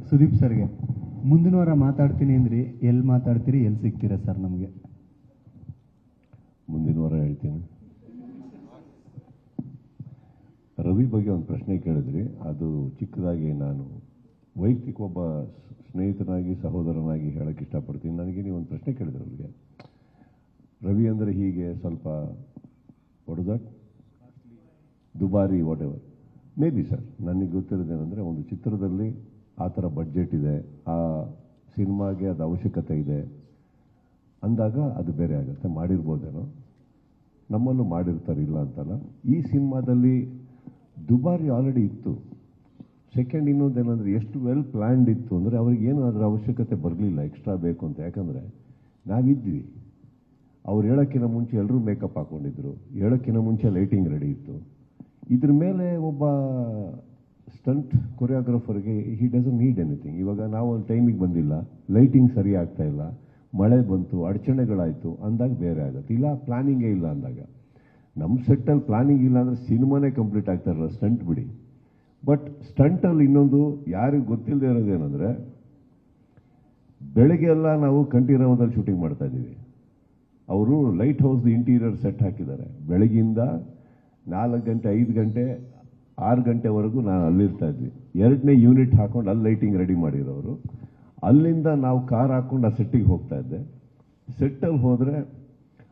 ಸುದೀಪ್ ಸರ್ಗೆ ಮುಂದಿನ ವಾರ ಮಾತಾಡ್ತೀನಿ ಅಂದ್ರಿ, ಎಲ್ಲಿ ಮಾತಾಡ್ತೀರಿ, ಎಲ್ಲಿ ಸಿಗ್ತೀರಾ ಸರ್ ನಮಗೆ? ಮುಂದಿನ ವಾರ ಹೇಳ್ತೀನಿ. ರವಿ ಬಗ್ಗೆ ಒಂದು ಪ್ರಶ್ನೆ ಕೇಳಿದ್ರಿ, ಅದು ಚಿಕ್ಕದಾಗಿ ನಾನು ವೈಯಕ್ತಿಕ ಒಬ್ಬ ಸ್ನೇಹಿತನಾಗಿ ಸಹೋದರನಾಗಿ ಹೇಳಕ್ಕೆ ಇಷ್ಟಪಡ್ತೀನಿ. ನನಗೆ ನೀವು ಒಂದು ಪ್ರಶ್ನೆ ಕೇಳಿದ್ರು ಅವ್ರಿಗೆ, ರವಿ ಅಂದರೆ ಹೀಗೆ ಸ್ವಲ್ಪ ದುಬಾರಿ what ever may be sir. ನನಗೆ ಗೊತ್ತಿರೋದೇನೆಂದರೆ, ಒಂದು ಚಿತ್ರದಲ್ಲಿ ಆ ಥರ ಬಡ್ಜೆಟ್ ಇದೆ, ಆ ಸಿನಿಮಾಗೆ ಅದು ಅವಶ್ಯಕತೆ ಇದೆ ಅಂದಾಗ ಅದು ಬೇರೆ ಆಗುತ್ತೆ. ಮಾಡಿರ್ಬೋದೇನೋ, ನಮ್ಮಲ್ಲೂ ಮಾಡಿರ್ತಾರೆ, ಇಲ್ಲ ಅಂತಲ್ಲ. ಈ ಸಿನಿಮಾದಲ್ಲಿ ದುಬಾರಿ ಆಲ್ರೆಡಿ ಇತ್ತು. ಸೆಕೆಂಡ್ ಇನ್ನೊಂದೇನೆಂದರೆ, ಎಷ್ಟು ವೆಲ್ ಪ್ಲ್ಯಾನ್ಡ್ ಇತ್ತು ಅಂದರೆ ಅವ್ರಿಗೇನು ಅದರ ಅವಶ್ಯಕತೆ ಬರಲಿಲ್ಲ ಎಕ್ಸ್ಟ್ರಾ ಬೇಕು ಅಂತ. ಯಾಕಂದರೆ ನಾವಿದ್ವಿ, ಅವ್ರು ಹೇಳೋಕ್ಕಿಂತ ಮುಂಚೆ ಎಲ್ಲರೂ ಮೇಕಪ್ ಹಾಕ್ಕೊಂಡಿದ್ರು, ಹೇಳೋಕ್ಕಿಂತ ಮುಂಚೆ ಲೈಟಿಂಗ್ ರೆಡಿ ಇತ್ತು. ಇದ್ರ ಮೇಲೆ ಒಬ್ಬ ಸ್ಟಂಟ್ ಕೊರಿಯೋಗ್ರಾಫರ್ಗೆ ಹಿ ಡಸಂಟ್ ನೀಡ್ ಎನಿಥಿಂಗ್. ಇವಾಗ ನಾವು ಒಂದು ಟೈಮಿಗೆ ಬಂದಿಲ್ಲ, ಲೈಟಿಂಗ್ ಸರಿ ಆಗ್ತಾ ಇಲ್ಲ, ಮಳೆ ಬಂತು, ಅಡಚಣೆಗಳಾಯಿತು ಅಂದಾಗ ಬೇರೆ ಆಗುತ್ತೆ. ಇಲ್ಲ ಪ್ಲಾನಿಂಗೇ ಇಲ್ಲ ಅಂದಾಗ, ನಮ್ಮ ಸೆಟ್ಟಲ್ಲಿ ಪ್ಲಾನಿಂಗ್ ಇಲ್ಲ ಅಂದರೆ ಸಿನಿಮಾನೇ ಕಂಪ್ಲೀಟ್ ಆಗ್ತಾ ಇರಲ್ಲ, ಸ್ಟಂಟ್ ಬಿಡಿ. ಬಟ್ ಸ್ಟಂಟಲ್ಲಿ ಇನ್ನೊಂದು ಯಾರಿಗೂ ಗೊತ್ತಿಲ್ಲದೆ ಇರೋದೇನೆಂದರೆ, ಬೆಳಗ್ಗೆ ಎಲ್ಲ ನಾವು ಕಂಠೀರವದಲ್ಲಿ ಶೂಟಿಂಗ್ ಮಾಡ್ತಾ ಇದ್ದೀವಿ. ಅವರು ಲೈಟ್ ಹೌಸ್ದು ಇಂಟೀರಿಯರ್ ಸೆಟ್ ಹಾಕಿದ್ದಾರೆ. ಬೆಳಗಿಂದ 4 ಗಂಟೆ 5 ಗಂಟೆ 6 ಗಂಟೆವರೆಗೂ ನಾನು ಅಲ್ಲಿರ್ತಾ ಇದ್ವಿ. 2ನೇ ಯೂನಿಟ್ ಹಾಕೊಂಡು ಅಲ್ಲಿ ಲೈಟಿಂಗ್ ರೆಡಿ ಮಾಡಿರೋರು. ಅಲ್ಲಿಂದ ನಾವು ಕಾರ್ ಹಾಕ್ಕೊಂಡು ಆ ಸೆಟ್ಟಿಗೆ ಹೋಗ್ತಾ ಇದ್ದೆ. ಸೆಟ್ಟಲ್ಲಿ ಹೋದರೆ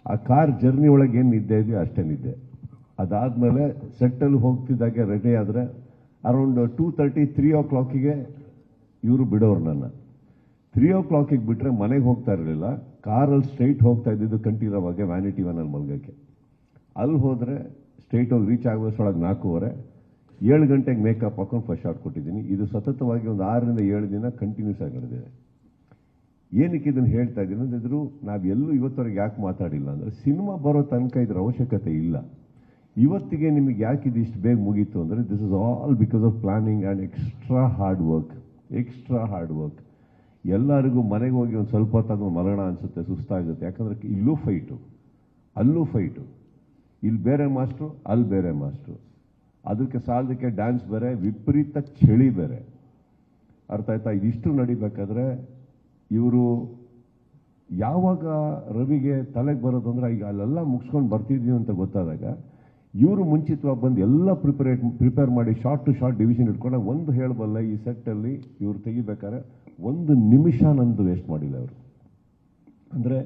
ಆ ಕಾರ್ ಜರ್ನಿ ಒಳಗೆ ಏನು ನಿದ್ದೆ ಇದೆಯೋ ಅಷ್ಟೇ ನಿದ್ದೆ. ಅದಾದಮೇಲೆ ಸೆಟ್ಟಲ್ಲಿ ಹೋಗ್ತಿದ್ದಾಗೆ ರೆಡಿ ಆದರೆ ಅರೌಂಡ್ 2:30 3 o'clock ಇವರು ಬಿಡೋರು ನನ್ನ. 3 o'clock ಬಿಟ್ಟರೆ ಮನೆಗೆ ಹೋಗ್ತಾ ಇರಲಿಲ್ಲ. ಕಾರಲ್ಲಿ ಸ್ಟ್ರೈಟ್ ಹೋಗ್ತಾ ಇದ್ದಿದ್ದು ಕಂಠೀರವಾಗೆ ವ್ಯಾನಿಟಿ ವ್ಯಾನಲ್ಲಿ ಮಲ್ಗಕ್ಕೆ. ಅಲ್ಲಿ ಹೋದರೆ ಸ್ಟ್ರೈಟ್ ಹೋಗಿ ರೀಚ್ ಆಗೋಷ್ಟೊಳಗೆ 4:15, 7 ಗಂಟೆಗೆ ಮೇಕಪ್ ಹಾಕೊಂಡು ಫಸ್ಟ್ ಶಾಟ್ ಕೊಟ್ಟಿದ್ದೀನಿ. ಇದು ಸತತವಾಗಿ ಒಂದು 6 ರಿಂದ 7 ದಿನ ಕಂಟಿನ್ಯೂಸ್ ಆಗಿ ನಡೆದಿದೆ. ಏನಕ್ಕೆ ಇದನ್ನು ಹೇಳ್ತಾ ಇದ್ದೀನಿ ಅಂದಿದ್ರು, ನಾವೆಲ್ಲೂ ಇವತ್ತವರೆಗೆ ಯಾಕೆ ಮಾತಾಡಿಲ್ಲ ಅಂದರೆ, ಸಿನಿಮಾ ಬರೋ ತನಕ ಇದರ ಅವಶ್ಯಕತೆ ಇಲ್ಲ. ಇವತ್ತಿಗೆ ನಿಮಗೆ ಯಾಕೆ ಇದು ಇಷ್ಟು ಬೇಗ ಮುಗೀತು ಅಂದರೆ, this is all because of planning and extra hard work. ಎಲ್ಲರಿಗೂ ಮನೆಗೆ ಹೋಗಿ ಒಂದು ಸ್ವಲ್ಪ ಹೊತ್ತಾಗ ಮರಣ ಅನಿಸುತ್ತೆ, ಸುಸ್ತಾಗುತ್ತೆ. ಯಾಕಂದರೆ ಇಲ್ಲೂ ಫೈಟು, ಅಲ್ಲೂ ಫೈಟು, ಇಲ್ಲಿ ಬೇರೆ ಮಾಸ್ಟ್ರು, ಅಲ್ಲಿ ಬೇರೆ ಮಾಸ್ಟ್ರು, ಅದಕ್ಕೆ ಸಾಲದಕ್ಕೆ ಡ್ಯಾನ್ಸ್ ಬೇರೆ, ವಿಪರೀತ ಚಳಿ ಬೇರೆ. ಅರ್ಥ ಆಯ್ತಾ? ಇದಿಷ್ಟು ನಡಿಬೇಕಾದ್ರೆ ಇವರು ಯಾವಾಗ ರವಿಗೆ ತಲೆಗೆ ಬರೋದು ಅಂದರೆ, ಈಗ ಅಲ್ಲೆಲ್ಲ ಮುಗಿಸ್ಕೊಂಡು ಬರ್ತಿದ್ದೀವಿ ಅಂತ ಗೊತ್ತಾದಾಗ ಇವರು ಮುಂಚಿತವಾಗಿ ಬಂದು ಎಲ್ಲ ಪ್ರಿಪೇರ್ ಮಾಡಿ ಶಾರ್ಟ್ ಟು ಶಾರ್ಟ್ ಡಿವಿಷನ್ ಇಟ್ಕೊಂಡಾಗ ಒಂದು ಹೇಳಬಲ್ಲ, ಈ ಸೆಟ್ಟಲ್ಲಿ ಇವರು ತೆಗಿಬೇಕಾದ್ರೆ 1 ನಿಮಿಷ ನಂದು ವೇಸ್ಟ್ ಮಾಡಿಲ್ಲ ಅವರು. ಅಂದರೆ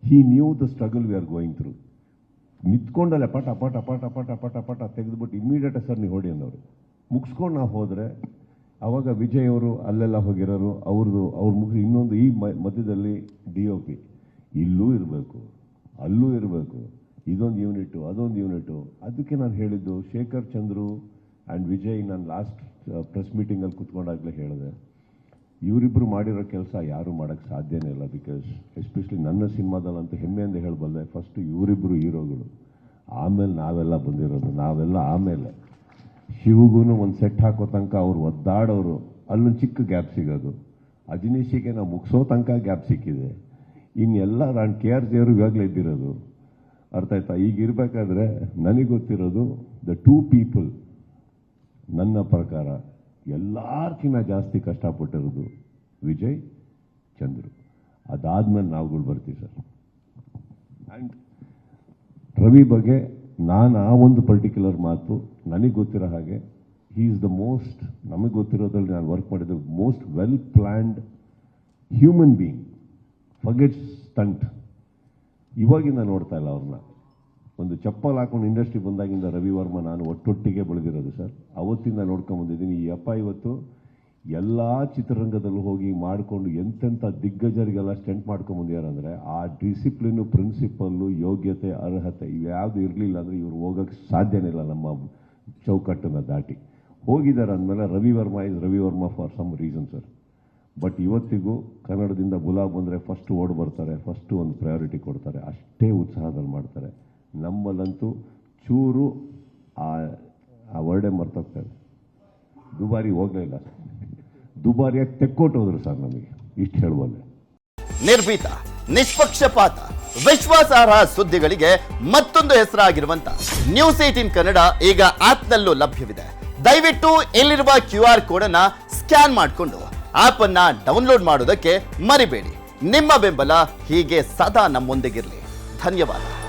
he knew the struggle we are going through. ನಿಂತ್ಕೊಂಡಲ್ಲೇ ಪಟ ಪಟ ಪಟ ಪಟ ಪಟ ಪಟ ತೆಗೆದುಬಿಟ್ಟು ಇಮ್ಮಿಡಿಯೇಟ್ ಸರ್ ನೀವು ಹೊಡಿ ಅನ್ನೋರು. ಮುಗಿಸ್ಕೊಂಡು ನಾವು ಹೋದರೆ ಆವಾಗ ವಿಜಯ್ ಅವರು ಅಲ್ಲೆಲ್ಲ ಹೋಗಿರೋರು, ಅವ್ರು ಮುಗಿಸಿ ಇನ್ನೊಂದು ಈ ಮಧ್ಯದಲ್ಲಿ DOP ಇಲ್ಲೂ ಇರಬೇಕು, ಅಲ್ಲೂ ಇರಬೇಕು, ಇದೊಂದು ಯೂನಿಟು ಅದೊಂದು ಯೂನಿಟು. ಅದಕ್ಕೆ ನಾನು ಹೇಳಿದ್ದು, ಶೇಖರ್ ಚಂದ್ರು ಆ್ಯಂಡ್ ವಿಜಯ್ ನಾನು ಲಾಸ್ಟ್ ಪ್ರೆಸ್ ಮೀಟಿಂಗಲ್ಲಿ ಕೂತ್ಕೊಂಡಾಗಲೇ ಹೇಳಿದೆ, ಇವರಿಬ್ಬರು ಮಾಡಿರೋ ಕೆಲಸ ಯಾರೂ ಮಾಡೋಕ್ಕೆ ಸಾಧ್ಯನೇ ಇಲ್ಲ. ಬಿಕಾಸ್ ಎಸ್ಪೆಷಲಿ ನನ್ನ ಸಿನಿಮಾದಲ್ಲಂತೂ ಹೆಮ್ಮೆಯಿಂದ ಹೇಳಬಲ್ಲೆ, ಫಸ್ಟು ಇವರಿಬ್ಬರು ಹೀರೋಗಳು, ಆಮೇಲೆ ನಾವೆಲ್ಲ ಬಂದಿರೋದು. ನಾವೆಲ್ಲ ಆಮೇಲೆ ಶಿವಗೂ ಒಂದು ಸೆಟ್ ಹಾಕೋ ತನಕ ಅವ್ರು ಒದ್ದಾಡೋರು, ಅಲ್ಲೊಂದು ಚಿಕ್ಕ ಗ್ಯಾಪ್ ಸಿಗೋದು. ಅಜನೀಶಿಗೆ ನಾವು ಮುಗಿಸೋ ತನಕ ಗ್ಯಾಪ್ ಸಿಕ್ಕಿದೆ. ಇನ್ನೆಲ್ಲ ನಾನು KRJ ಅವರು ಇವಾಗಲೇ ಇದ್ದಿರೋದು. ಅರ್ಥ ಆಯ್ತಾ? ಈಗ ಇರಬೇಕಾದ್ರೆ ನನಗೆ ಗೊತ್ತಿರೋದು ದ 2 people ನನ್ನ ಪ್ರಕಾರ ಎಲ್ಲರಿಗಿಂತ ಜಾಸ್ತಿ ಕಷ್ಟಪಟ್ಟಿರೋದು ವಿಜಯ್, ಚಂದ್ರು. ಅದಾದ್ಮೇಲೆ ನಾವುಗಳು ಬರ್ತೀವಿ ಸರ್. ಆ್ಯಂಡ್ ರವಿ ಬಗ್ಗೆ ನಾನು ಆ ಒಂದು ಪರ್ಟಿಕ್ಯುಲರ್ ಮಾತು, ನನಗೆ ಗೊತ್ತಿರೋ ಹಾಗೆ ಹೀ ಈಸ್ ದ ಮೋಸ್ಟ್, ನಮಗೆ ಗೊತ್ತಿರೋದ್ರಲ್ಲಿ ನಾನು ವರ್ಕ್ ಮಾಡಿದ most well planned human being. Forget stunt. ಇವಾಗಿಂದ ನೋಡ್ತಾ ಇಲ್ಲ ಅವ್ರನ್ನ. ಒಂದು ಚಪ್ಪಲ್ ಹಾಕೊಂಡು ಇಂಡಸ್ಟ್ರಿ ಬಂದಾಗಿಂದ ರವಿ ವರ್ಮ ನಾನು ಒಟ್ಟೊಟ್ಟಿಗೆ ಬೆಳೆದಿರೋದು ಸರ್. ಅವತ್ತಿಂದ ನೋಡ್ಕೊಂಬಂದಿದ್ದೀನಿ. ಈ ಅಪ್ಪ ಇವತ್ತು ಎಲ್ಲ ಚಿತ್ರರಂಗದಲ್ಲೂ ಹೋಗಿ ಮಾಡಿಕೊಂಡು ಎಂತೆಂಥ ದಿಗ್ಗಜರಿಗೆಲ್ಲ ಸ್ಟೆಂಟ್ ಮಾಡ್ಕೊಂಬಂದಿದ್ದಾರೆ. ಆ ಡಿಸಿಪ್ಲಿನು, ಪ್ರಿನ್ಸಿಪಲ್ಲು, ಯೋಗ್ಯತೆ, ಅರ್ಹತೆ ಇವ್ಯಾವುದು ಇರಲಿಲ್ಲ ಅಂದರೆ ಇವ್ರು ಹೋಗೋಕ್ಕೆ ಸಾಧ್ಯನೇ ಇಲ್ಲ. ನಮ್ಮ ಚೌಕಟ್ಟನ್ನು ದಾಟಿ ಹೋಗಿದ್ದಾರೆ ಅಂದಮೇಲೆ Ravi Varma for some reason sir. But ಇವತ್ತಿಗೂ ಕನ್ನಡದಿಂದ ಬುಲಾ ಬಂದರೆ ಫಸ್ಟ್ ಓಡ್ ಬರ್ತಾರೆ, ಫಸ್ಟು ಒಂದು ಪ್ರಯಾರಿಟಿ ಕೊಡ್ತಾರೆ, ಅಷ್ಟೇ ಉತ್ಸಾಹದಲ್ಲಿ ಮಾಡ್ತಾರೆ. ನಮ್ಮಲ್ಲಂತೂ ಚೂರು ಆ ವರ್ಡೇ ಮರ್ತೋಗ್ತಾರೆ. ದುಬಾರಿ ಹೋಗಲೇ ಇಲ್ಲ, ದುಬಾರಿಯಾಗಿ ತೆಕ್ಕೊಟ್ಟು ಹೋದ್ರು ಸರ್. ನಮಗೆ ಇಷ್ಟು ಹೇಳುವಲ್ಲೇ. ನಿರ್ಭೀತ, ನಿಷ್ಪಕ್ಷಪಾತ, ವಿಶ್ವಾಸಾರ್ಹ ಸುದ್ದಿಗಳಿಗೆ ಮತ್ತೊಂದು ಹೆಸರಾಗಿರುವಂತ ನ್ಯೂಸ್ 18 ಕನ್ನಡ ಈಗ ಆಪ್ನಲ್ಲೂ ಲಭ್ಯವಿದೆ. ದಯವಿಟ್ಟು ಇಲ್ಲಿರುವ QR ಕೋಡ್ ಅನ್ನ ಸ್ಕ್ಯಾನ್ ಮಾಡಿಕೊಂಡು ಆಪ್ ಅನ್ನ ಡೌನ್ಲೋಡ್ ಮಾಡೋದಕ್ಕೆ ಮರಿಬೇಡಿ. ನಿಮ್ಮ ಬೆಂಬಲ ಹೀಗೆ ಸದಾ ನಮ್ಮೊಂದಿಗಿರಲಿ. ಧನ್ಯವಾದ.